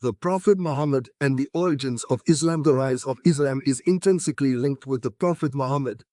The Prophet Muhammad and the origins of Islam. The rise of Islam is intrinsically linked with the Prophet Muhammad,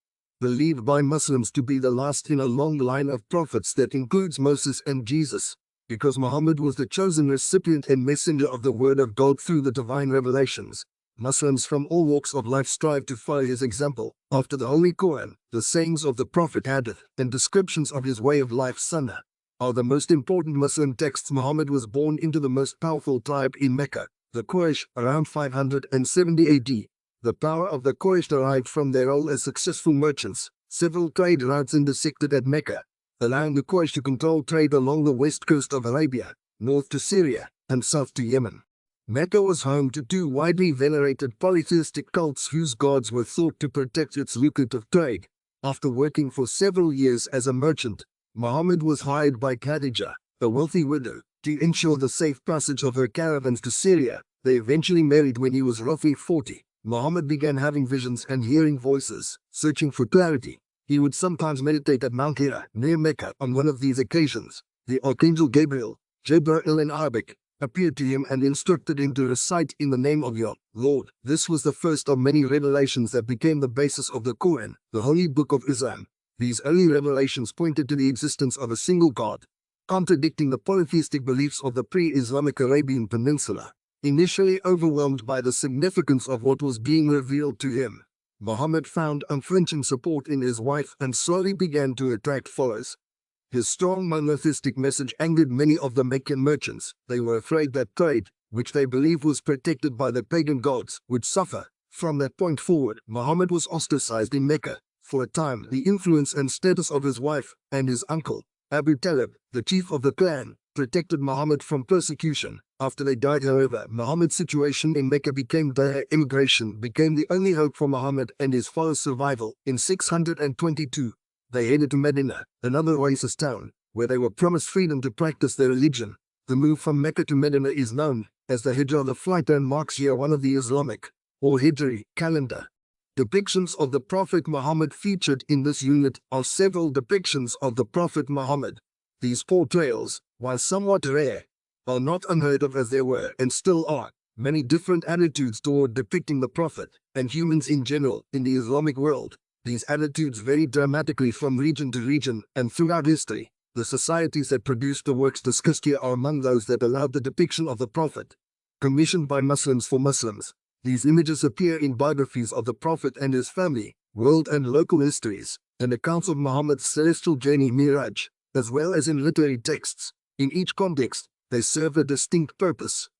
believed by Muslims to be the last in a long line of prophets that includes Moses and Jesus. Because Muhammad was the chosen recipient and messenger of the word of God through the divine revelations, Muslims from all walks of life strive to follow his example. After the Holy Quran, the sayings of the Prophet Hadith, and descriptions of his way of life Sunnah, are the most important Muslim texts. Muhammad was born into the most powerful tribe in Mecca, the Quraysh, around 570 AD. The power of the Quraysh derived from their role as successful merchants. Several trade routes intersected at Mecca, allowing the Quraysh to control trade along the west coast of Arabia, north to Syria, and south to Yemen. Mecca was home to two widely venerated polytheistic cults whose gods were thought to protect its lucrative trade. After working for several years as a merchant, Muhammad was hired by Khadija, a wealthy widow, to ensure the safe passage of her caravans to Syria. They eventually married when he was roughly 40. Muhammad began having visions and hearing voices, searching for clarity. He would sometimes meditate at Mount Hira, near Mecca. On one of these occasions, the Archangel Gabriel, Jibreel in Arabic, appeared to him and instructed him to recite in the name of your Lord. This was the first of many revelations that became the basis of the Quran, the holy book of Islam. These early revelations pointed to the existence of a single God, contradicting the polytheistic beliefs of the pre-Islamic Arabian Peninsula. Initially overwhelmed by the significance of what was being revealed to him, Muhammad found unflinching support in his wife and slowly began to attract followers. His strong monotheistic message angered many of the Meccan merchants. They were afraid that trade, which they believed was protected by the pagan gods, would suffer. From that point forward, Muhammad was ostracized in Mecca. For a time, the influence and status of his wife and his uncle, Abu Talib, the chief of the clan, protected Muhammad from persecution. After they died, however, Muhammad's situation in Mecca became dire. Immigration became the only hope for Muhammad and his followers' survival. In 622, they headed to Medina, another oasis town, where they were promised freedom to practice their religion. The move from Mecca to Medina is known as the Hijrah. The flight and marks year one of the Islamic, or Hijri, calendar. Depictions of the Prophet Muhammad. Featured in this unit are several depictions of the Prophet Muhammad. These portrayals, while somewhat rare, are not unheard of, as there were, and still are, many different attitudes toward depicting the Prophet, and humans in general, in the Islamic world. These attitudes vary dramatically from region to region and throughout history. The societies that produced the works discussed here are among those that allowed the depiction of the Prophet. Commissioned by Muslims for Muslims, these images appear in biographies of the Prophet and his family, world and local histories, and accounts of Muhammad's celestial journey Miraj, as well as in literary texts. In each context, they serve a distinct purpose.